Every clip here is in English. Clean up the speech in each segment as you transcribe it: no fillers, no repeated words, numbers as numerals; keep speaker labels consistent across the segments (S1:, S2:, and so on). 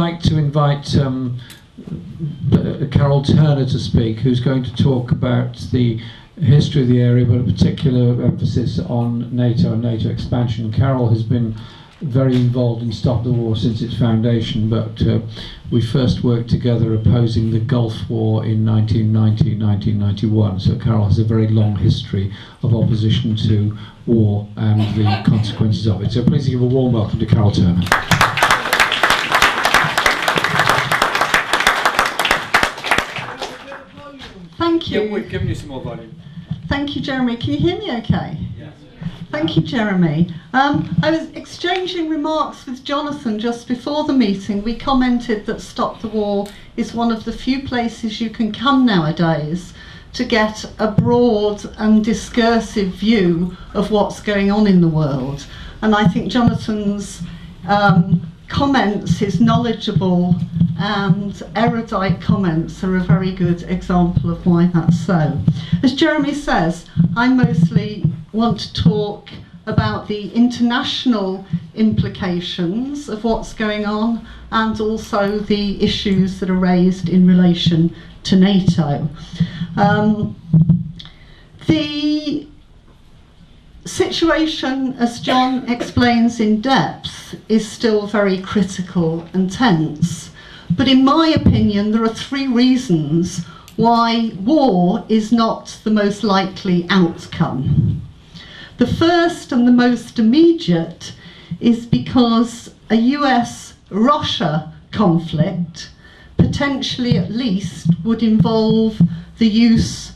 S1: like to invite Carol Turner to speak, who's going to talk about the history of the area, but a particular emphasis on NATO and NATO expansion. Carol has been very involved in Stop the War since its foundation, but we first worked together opposing the Gulf War in 1990-1991. So Carol has a very long history of opposition to war and the consequences of it. So please give a warm welcome to Carol Turner.
S2: Thank you.
S3: Yeah, we've given you some more volume.
S2: Thank you, Jeremy. Can you hear me okay?
S3: Yes.
S2: Thank you, Jeremy. I was exchanging remarks with Jonathan just before the meeting. We commented that Stop the War is one of the few places you can come nowadays to get a broad and discursive view of what's going on in the world. And I think Jonathan's comments, his knowledgeable and erudite comments, are a very good example of why that's so. As Jeremy says, I mostly want to talk about the international implications of what's going on and also the issues that are raised in relation to NATO. The situation, as John explains in depth, is still very critical and tense. But in my opinion, there are three reasons why war is not the most likely outcome. The first and the most immediate is because a US-Russia conflict, potentially at least, would involve the use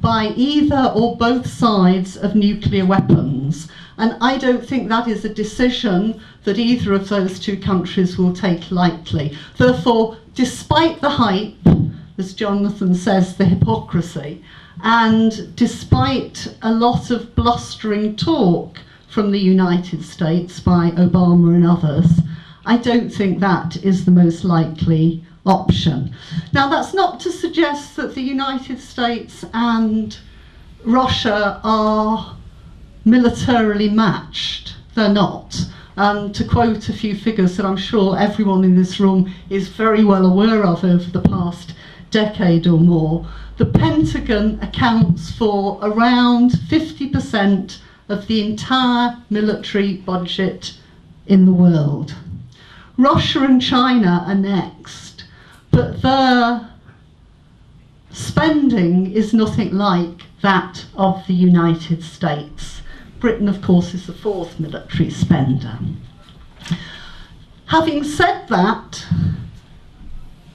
S2: by either or both sides of nuclear weapons. And I don't think that is a decision that either of those two countries will take lightly. Therefore, despite the hype, as Jonathan says, the hypocrisy, and despite a lot of blustering talk from the United States by Obama and others, I don't think that is the most likely option. Now, that's not to suggest that the United States and Russia are militarily matched. They're not. To quote a few figures that I'm sure everyone in this room is very well aware of over the past decade or more, the Pentagon accounts for around 50% of the entire military budget in the world. Russia and China are next, but their spending is nothing like that of the United States. Britain, of course, is the fourth military spender. Having said that,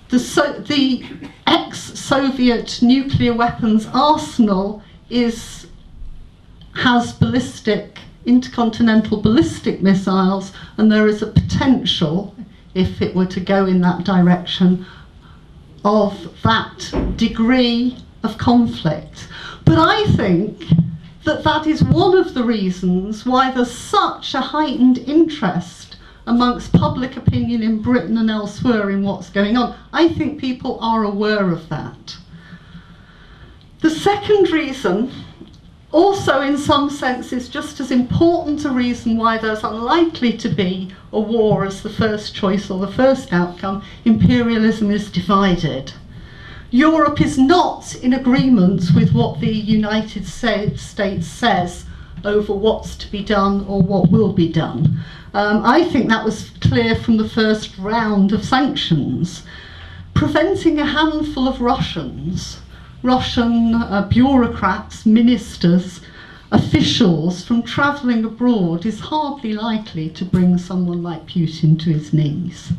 S2: the ex-Soviet nuclear weapons arsenal has intercontinental ballistic missiles, and there is a potential, if it were to go in that direction, of that degree of conflict. But I think that that is one of the reasons why there's such a heightened interest amongst public opinion in Britain and elsewhere in what's going on. I think people are aware of that. The second reason, also in some sense, is just as important a reason why there's unlikely to be a war as the first choice or the first outcome. Imperialism is divided. Europe is not in agreement with what the United States says over what's to be done or what will be done. I think that was clear from the first round of sanctions. Preventing a handful of Russian bureaucrats, ministers, officials from travelling abroad is hardly likely to bring someone like Putin to his knees.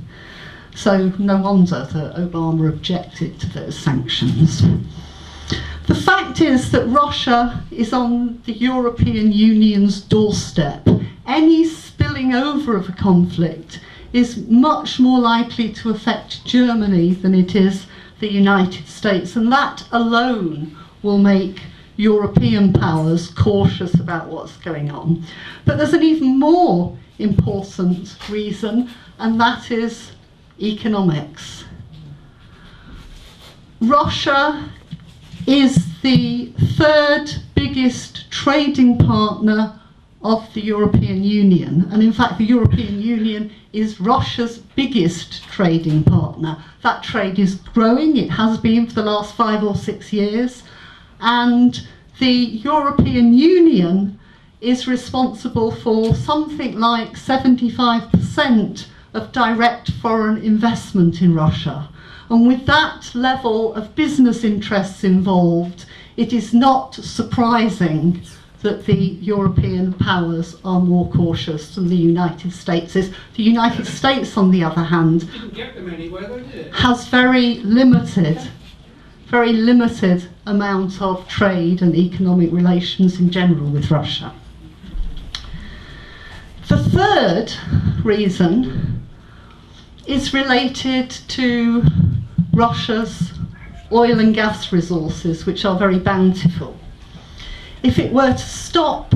S2: So no wonder that Obama objected to those sanctions. The fact is that Russia is on the European Union's doorstep. Any spilling over of a conflict is much more likely to affect Germany than it is the United States, and that alone will make European powers cautious about what's going on. But there's an even more important reason, and that is economics. Russia is the third biggest trading partner of the European Union, and in fact the European Union is Russia's biggest trading partner. That trade is growing, it has been for the last 5 or 6 years, and the European Union is responsible for something like 75% of direct foreign investment in Russia. And with that level of business interests involved, it is not surprising that the European powers are more cautious than the United States is. The United States, on the other hand,
S1: didn't get them anywhere, though, did it?
S2: has very limited amount of trade and economic relations in general with Russia. The third reason is related to Russia's oil and gas resources, which are very bountiful. If it were to stop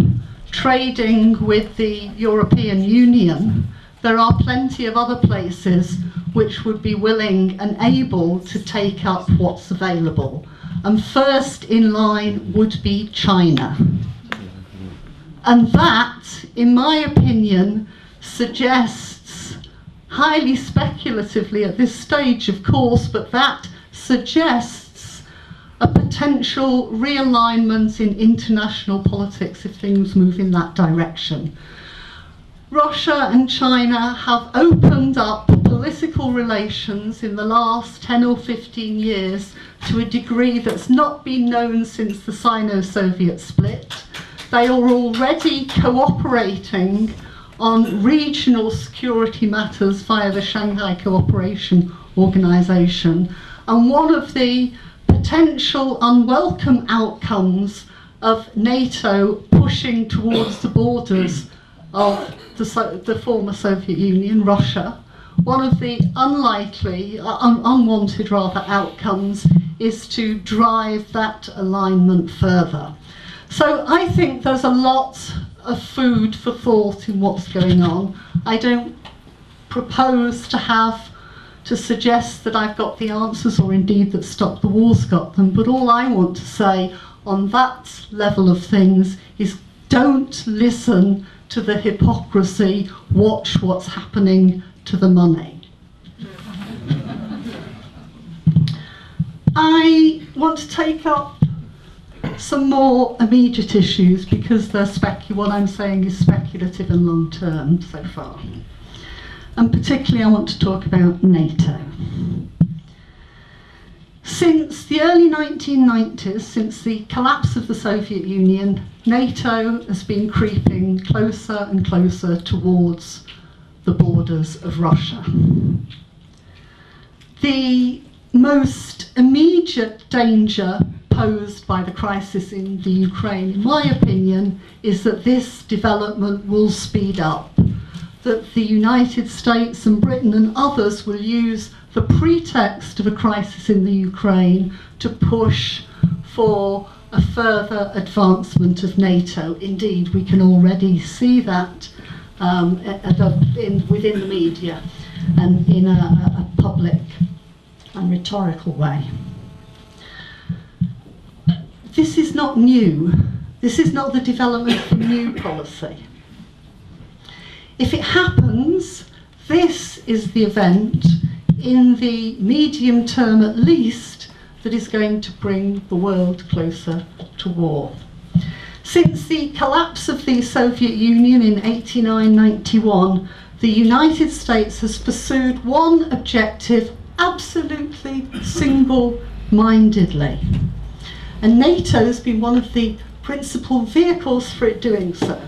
S2: trading with the European Union, there are plenty of other places which would be willing and able to take up what's available. And first in line would be China. And that, in my opinion, suggests, highly speculatively at this stage of course, but that suggests a potential realignment in international politics if things move in that direction. Russia and China have opened up political relations in the last 10 or 15 years to a degree that's not been known since the Sino-Soviet split. They are already cooperating on regional security matters via the Shanghai Cooperation Organization. And one of the potential unwelcome outcomes of NATO pushing towards the borders of the former Soviet Union, Russia, one of the unwanted outcomes is to drive that alignment further. So I think there's a lot of food for thought in what's going on. I don't propose to suggest that I've got the answers, or indeed that Stop the War's got them, but all I want to say on that level of things is don't listen to the hypocrisy, watch what's happening to the money. I want to take up some more immediate issues because what I'm saying is speculative and long term so far. And particularly I want to talk about NATO. Since the early 1990s, since the collapse of the Soviet Union, NATO has been creeping closer and closer towards the borders of Russia. The most immediate danger posed by the crisis in the Ukraine, in my opinion, is that this development will speed up, that the United States and Britain and others will use the pretext of a crisis in the Ukraine to push for a further advancement of NATO. Indeed, we can already see that within the media and in a public and rhetorical way. This is not new. This is not the development of a new policy. If it happens, this is the event in the medium term at least that is going to bring the world closer to war. Since the collapse of the Soviet Union in 1989-91, the United States has pursued one objective absolutely single-mindedly. And NATO has been one of the principal vehicles for it doing so.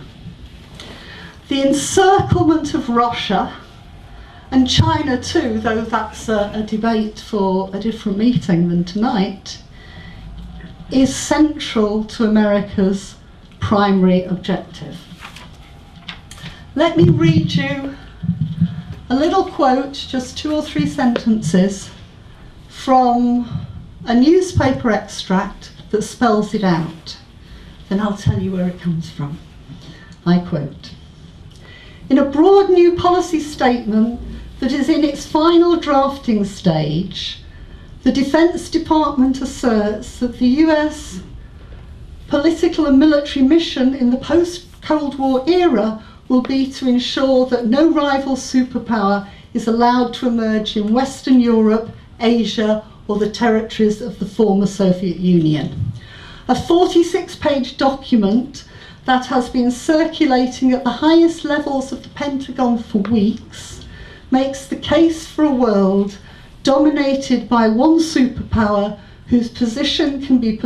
S2: The encirclement of Russia, and China too, though that's a debate for a different meeting than tonight, is central to America's primary objective. Let me read you a little quote, just 2 or 3 sentences, from a newspaper extract that spells it out. Then I'll tell you where it comes from. I quote, "In a broad new policy statement that is in its final drafting stage, the Defense Department asserts that the US political and military mission in the post Cold War era will be to ensure that no rival superpower is allowed to emerge in Western Europe, Asia, or the territories of the former Soviet Union. A 46-page document that has been circulating at the highest levels of the Pentagon for weeks makes the case for a world dominated by one superpower whose position can be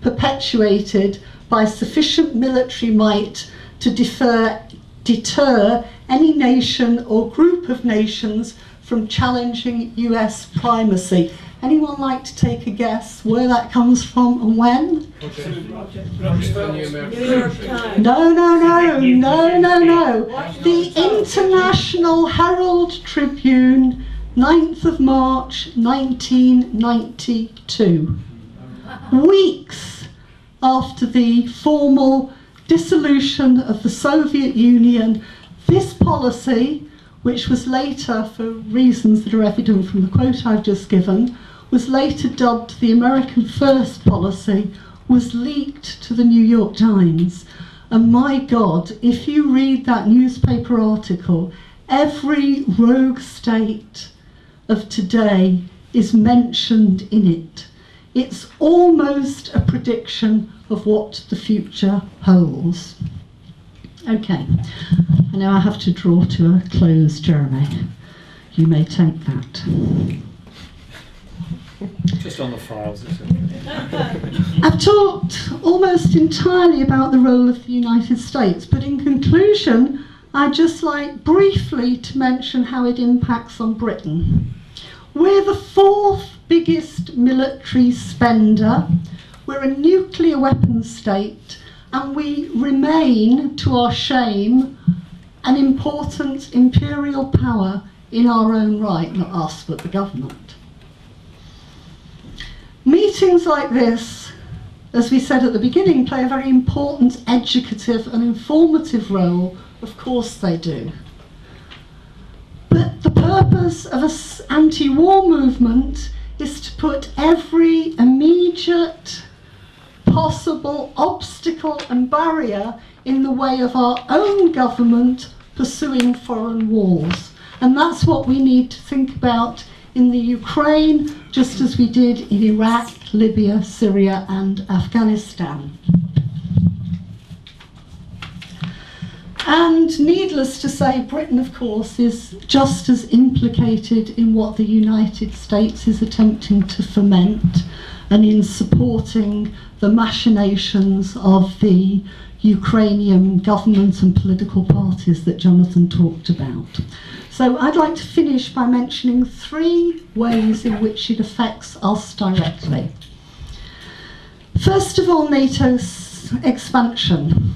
S2: perpetuated by sufficient military might to deter any nation or group of nations from challenging US primacy. Anyone like to take a guess where that comes from and when? No. The International Herald Tribune, 9th of March 1992. Weeks after the formal dissolution of the Soviet Union, this policy, which was later, for reasons that are evident from the quote I've just given, was later dubbed the American First policy, was leaked to the New York Times. And my God, if you read that newspaper article, every rogue state of today is mentioned in it. It's almost a prediction of what the future holds. Okay, I know I have to draw to a close, Jeremy. You may take that.
S3: Just on the files, isn't it?
S2: I've talked almost entirely about the role of the United States, but in conclusion, I'd just like briefly to mention how it impacts on Britain. We're the fourth biggest military spender. We're a nuclear weapons state, and we remain, to our shame, an important imperial power in our own right, not us, but the government. Meetings like this, as we said at the beginning, play a very important educative and informative role. Of course they do. But the purpose of an anti-war movement is to put every immediate possible obstacle and barrier in the way of our own government pursuing foreign wars. And that's what we need to think about in the Ukraine, just as we did in Iraq, Libya, Syria and Afghanistan. And needless to say, Britain, of course, is just as implicated in what the United States is attempting to foment and in supporting the machinations of the Ukrainian government and political parties that Jonathan talked about. So I'd like to finish by mentioning three ways in which it affects us directly. First of all, NATO's expansion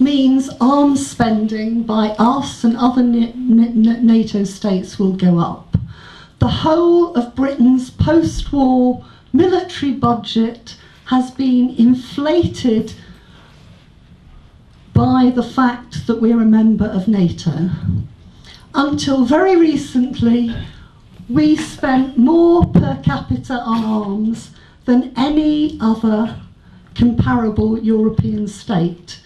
S2: means arms spending by us and other NATO states will go up. The whole of Britain's post-war military budget has been inflated by the fact that we're a member of NATO. Until very recently, we spent more per capita on arms than any other comparable European state.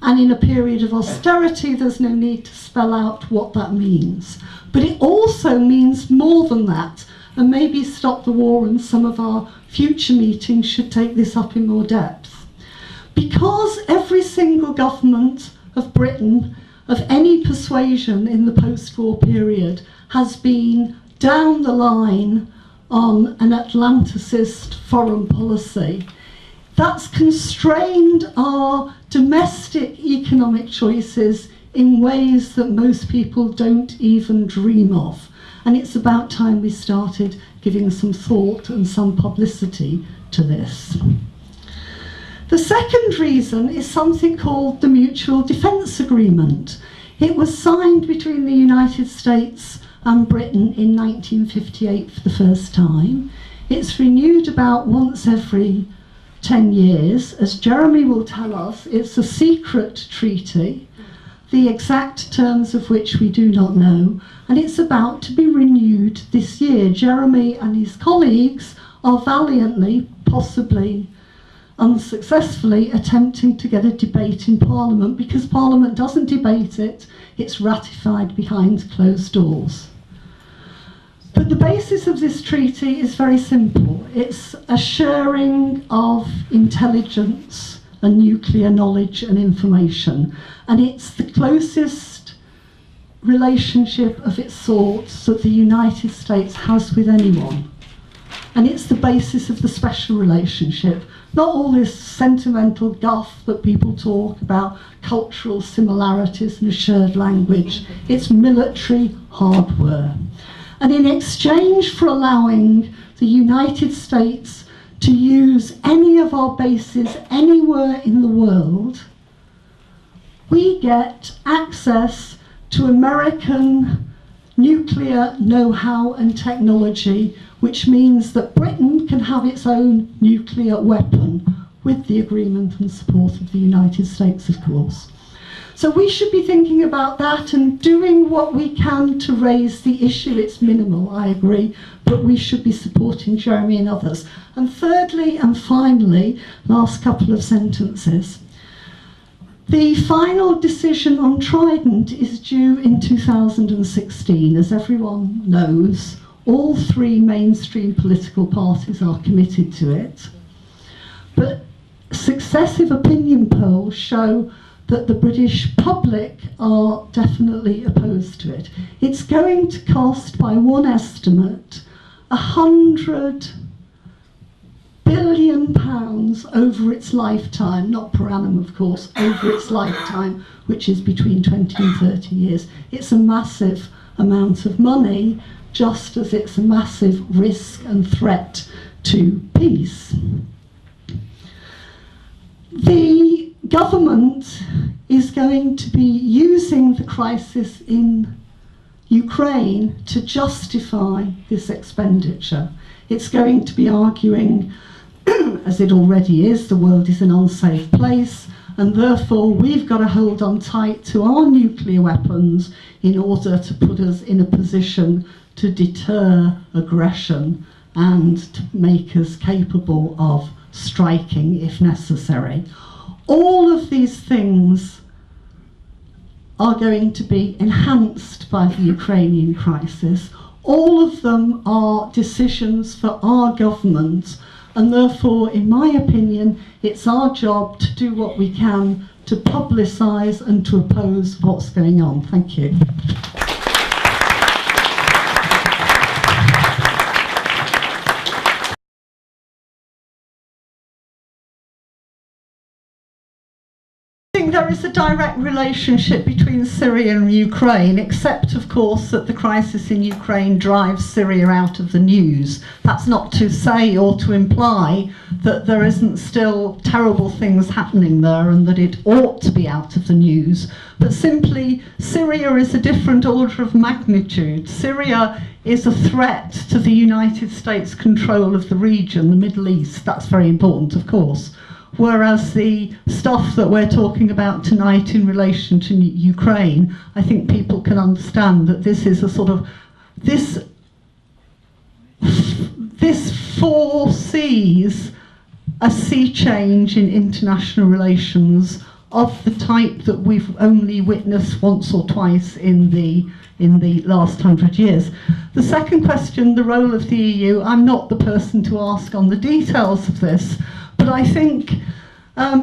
S2: And in a period of austerity, there's no need to spell out what that means. But it also means more than that, and maybe Stop the War and some of our future meetings should take this up in more depth. Because every single government of Britain, of any persuasion in the post-war period, has been down the line on an Atlanticist foreign policy, that's constrained our domestic economic choices in ways that most people don't even dream of. And it's about time we started giving some thought and some publicity to this. The second reason is something called the Mutual Defence Agreement. It was signed between the United States and Britain in 1958 for the first time. It's renewed about once every 10 years. As Jeremy will tell us, it's a secret treaty, the exact terms of which we do not know, and it's about to be renewed this year. Jeremy and his colleagues are valiantly, possibly unsuccessfully attempting to get a debate in Parliament, because Parliament doesn't debate it, it's ratified behind closed doors. But the basis of this treaty is very simple. It's a sharing of intelligence and nuclear knowledge and information, and it's the closest relationship of its sort that the United States has with anyone. And it's the basis of the special relationship, not all this sentimental guff that people talk about, cultural similarities and a shared language. It's military hardware. And in exchange for allowing the United States to use any of our bases anywhere in the world, we get access to American nuclear know-how and technology, which means that Britain can have its own nuclear weapon with the agreement and support of the United States, of course. So we should be thinking about that and doing what we can to raise the issue. It's minimal, I agree, but we should be supporting Jeremy and others. And thirdly and finally, last couple of sentences. The final decision on Trident is due in 2016. As everyone knows, all three mainstream political parties are committed to it. But successive opinion polls show that the British public are definitely opposed to it. It's going to cost, by one estimate, £100 billion over its lifetime, not per annum of course, over its lifetime, which is between 20 and 30 years. It's a massive amount of money, just as it's a massive risk and threat to peace. The government is going to be using the crisis in Ukraine to justify this expenditure. It's going to be arguing, as it already is, the world is an unsafe place, and therefore we've got to hold on tight to our nuclear weapons in order to put us in a position to deter aggression and to make us capable of striking if necessary. All of these things are going to be enhanced by the Ukrainian crisis. All of them are decisions for our government, and therefore, in my opinion, it's our job to do what we can to publicise and to oppose what's going on. Thank you. There is a direct relationship between Syria and Ukraine, except of course that the crisis in Ukraine drives Syria out of the news. That's not to say or to imply that there isn't still terrible things happening there and that it ought to be out of the news, but simply Syria is a different order of magnitude. Syria is a threat to the United States' control of the region, the Middle East. That's very important, of course. Whereas the stuff that we're talking about tonight in relation to Ukraine, I think people can understand that this is a sort of, this foresees a sea change in international relations of the type that we've only witnessed once or twice in the last 100 years. The second question, the role of the EU, I'm not the person to ask on the details of this, but I think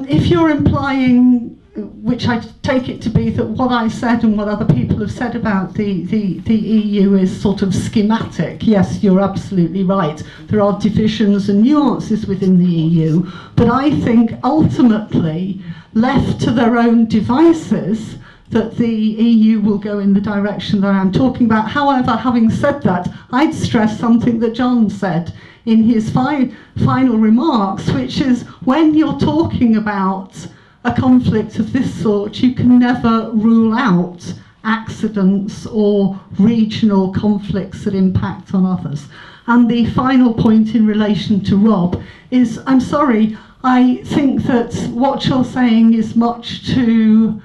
S2: if you're implying, which I take it to be, that what I said and what other people have said about the EU is sort of schematic, yes, you're absolutely right. There are divisions and nuances within the EU, but I think ultimately, left to their own devices, that the EU will go in the direction that I'm talking about. However, having said that, I'd stress something that John said in his final remarks, which is when you're talking about a conflict of this sort, you can never rule out accidents or regional conflicts that impact on others. And the final point in relation to Rob is, I'm sorry, I think that what you're saying is much too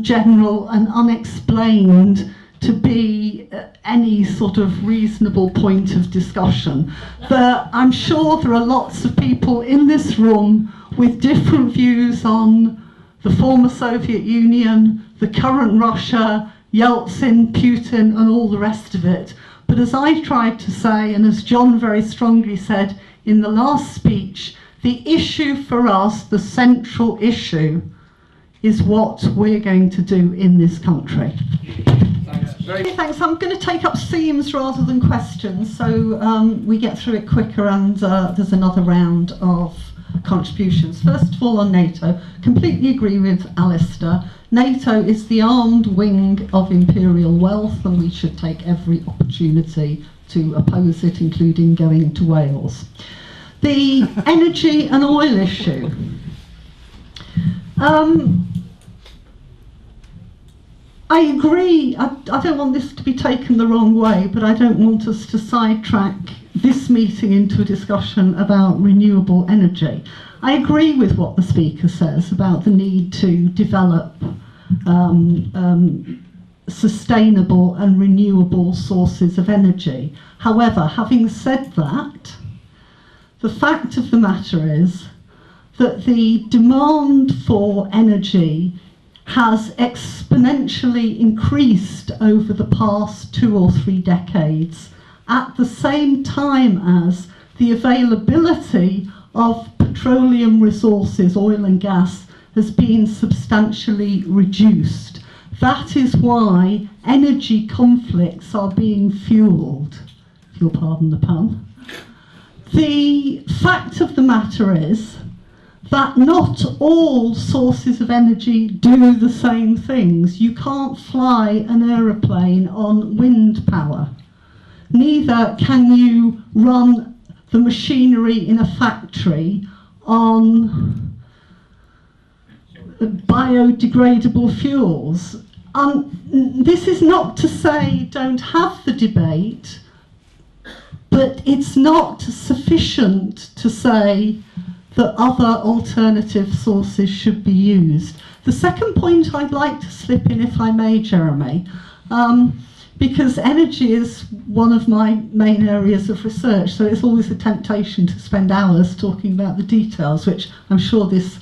S2: general and unexplained to be any sort of reasonable point of discussion. I'm sure there are lots of people in this room with different views on the former Soviet Union, the current Russia, Yeltsin, Putin, and all the rest of it. But as I tried to say, and as John very strongly said in the last speech, the issue for us, the central issue, is what we're going to do in this country. Thanks. I'm going to take up themes rather than questions, so we get through it quicker, and there's another round of contributions. First of all, on NATO, completely agree with Alistair. NATO is the armed wing of imperial wealth, and we should take every opportunity to oppose it, including going to Wales. The energy and oil issue. I agree. I don't want this to be taken the wrong way, but I don't want us to sidetrack this meeting into a discussion about renewable energy. I agree with what the speaker says about the need to develop sustainable and renewable sources of energy. However, having said that, the fact of the matter is that the demand for energy has exponentially increased over the past 2 or 3 decades, at the same time as the availability of petroleum resources, oil and gas, has been substantially reduced. That is why energy conflicts are being fuelled, if you'll pardon the pun. The fact of the matter is that not all sources of energy do the same things. You can't fly an aeroplane on wind power. Neither can you run the machinery in a factory on biodegradable fuels. This is not to say don't have the debate, but it's not sufficient to say that other alternative sources should be used. The second point I'd like to slip in, if I may, Jeremy, because energy is one of my main areas of research, so it's always a temptation to spend hours talking about the details, which I'm sure this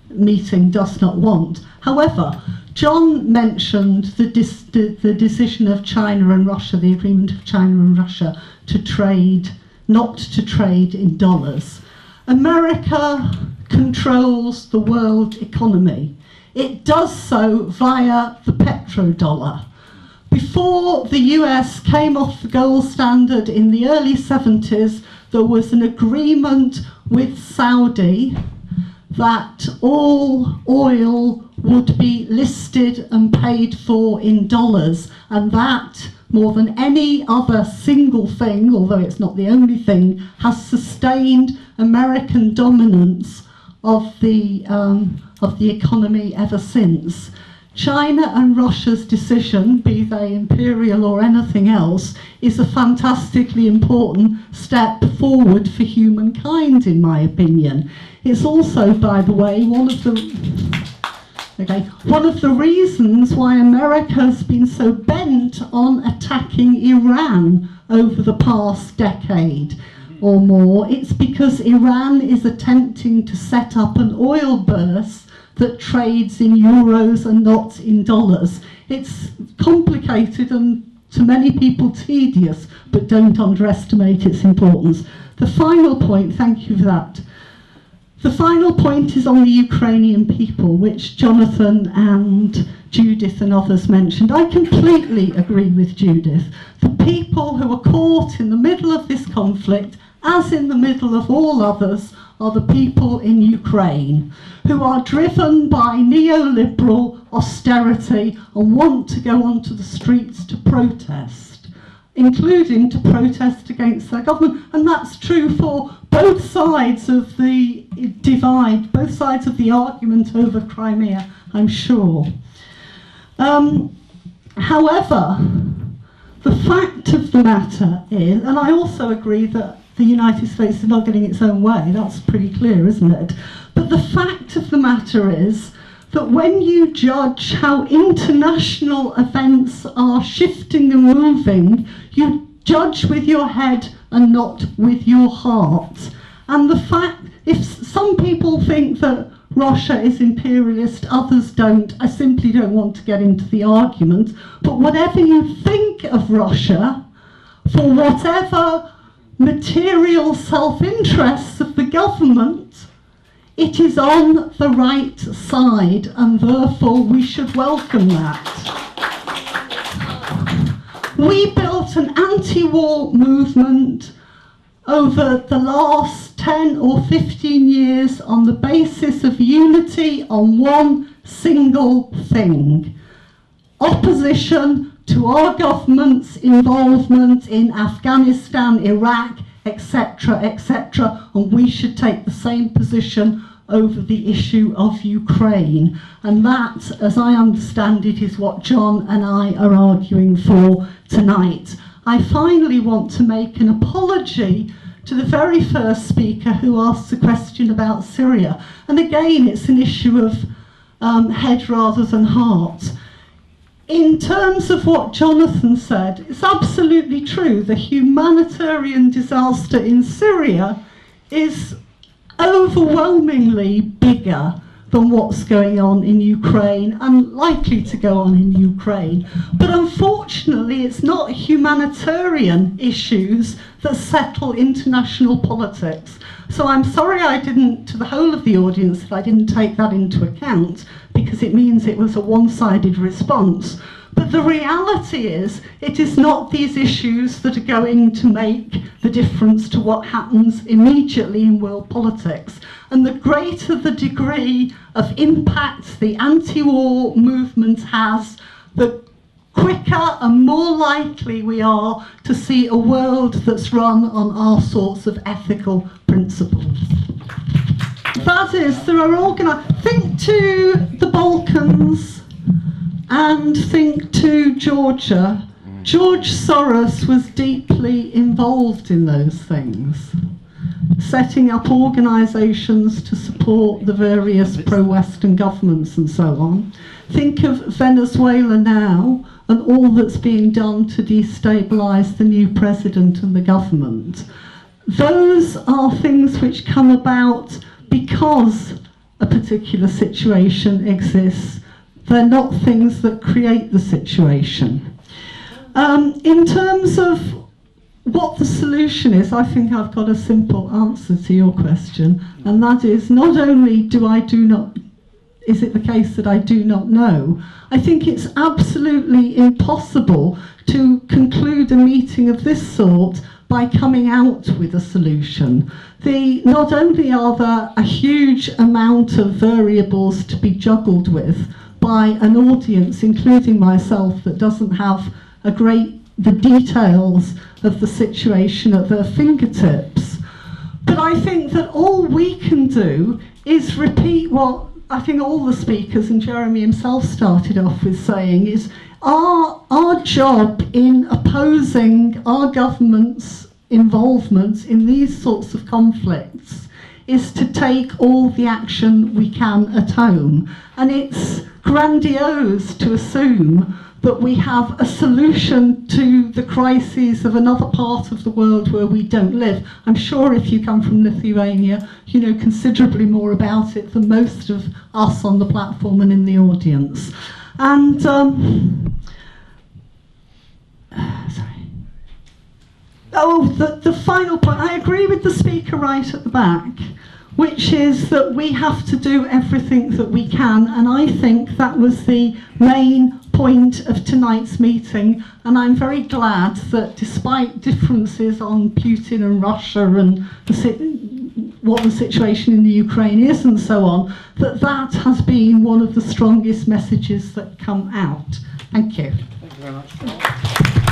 S2: meeting does not want. However, John mentioned the decision of China and Russia, the agreement of China and Russia to trade, not to trade in dollars. America controls the world economy. It does so via the petrodollar. Before the US came off the gold standard in the early 70s, there was an agreement with Saudi that all oil would be listed and paid for in dollars, and that, more than any other single thing, although it's not the only thing, has sustained American dominance of the economy ever since. China and Russia's decision, be they imperial or anything else, is a fantastically important step forward for humankind, in my opinion. It's also, by the way, one of the reasons why America has been so bent on attacking Iran over the past decade or more. It's because Iran is attempting to set up an oil bourse that trades in euros and not in dollars. It's complicated and to many people tedious, but don't underestimate its importance. The final point, thank you for that. The final point is on the Ukrainian people, which Jonathan and Judith and others mentioned. I completely agree with Judith. The people who are caught in the middle of this conflict, as in the middle of all others, are the people in Ukraine, who are driven by neoliberal austerity and want to go onto the streets to protest, including to protest against their government. And that's true for both sides of the divide, both sides of the argument over Crimea, I'm sure. However, the fact of the matter is, and I also agree that the United States is not getting its own way, that's pretty clear, isn't it? But the fact of the matter is that when you judge how international events are shifting and moving, you judge with your head and not with your heart. And the fact, if some people think that Russia is imperialist, others don't, I simply don't want to get into the argument. But whatever you think of Russia, for whatever material self-interests of the government, it is on the right side, and therefore we should welcome that. We built an anti-war movement over the last 10 or 15 years on the basis of unity on one single thing: opposition to our government's involvement in Afghanistan, Iraq, etc., etc., and we should take the same position over the issue of Ukraine. And that, as I understand it, is what John and I are arguing for tonight. I finally want to make an apology to the very first speaker who asked a question about Syria. And again, it's an issue of head rather than heart. In terms of what Jonathan said, it's absolutely true. The humanitarian disaster in Syria is overwhelmingly bigger than what's going on in Ukraine and likely to go on in Ukraine. But unfortunately, it's not humanitarian issues that settle international politics. So I'm sorry I didn't, to the whole of the audience, that I didn't take that into account, because it means it was a one-sided response. But the reality is, it is not these issues that are going to make the difference to what happens immediately in world politics. And the greater the degree of impact the anti-war movement has, the quicker and more likely we are to see a world that's run on our sorts of ethical principles. That is, there are think to the Balkans and think to Georgia. George Soros was deeply involved in those things, setting up organisations to support the various pro-Western governments and so on. Think of Venezuela now and all that's being done to destabilise the new president and the government. Those are things which come about because a particular situation exists. They're not things that create the situation. In terms of what the solution is, I think I've got a simple answer to your question, and that is, not only is it the case that I do not know, I think it's absolutely impossible to conclude a meeting of this sort by coming out with a solution. Not only are there a huge amount of variables to be juggled with by an audience, including myself, that doesn't have the details of the situation at their fingertips, but I think that all we can do is repeat what I think all the speakers, and Jeremy himself started off with saying, is our job in opposing our government's involvement in these sorts of conflicts is to take all the action we can at home. And it's grandiose to assume that we have a solution to the crises of another part of the world where we don't live. I'm sure if you come from Lithuania, you know considerably more about it than most of us on the platform and in the audience. And, the final point, I agree with the speaker right at the back, which is that we have to do everything that we can, and I think that was the main point of tonight's meeting, and I'm very glad that despite differences on Putin and Russia and what the situation in the Ukraine is and so on, that has been one of the strongest messages that come out. Thank you.
S3: Thank you very much.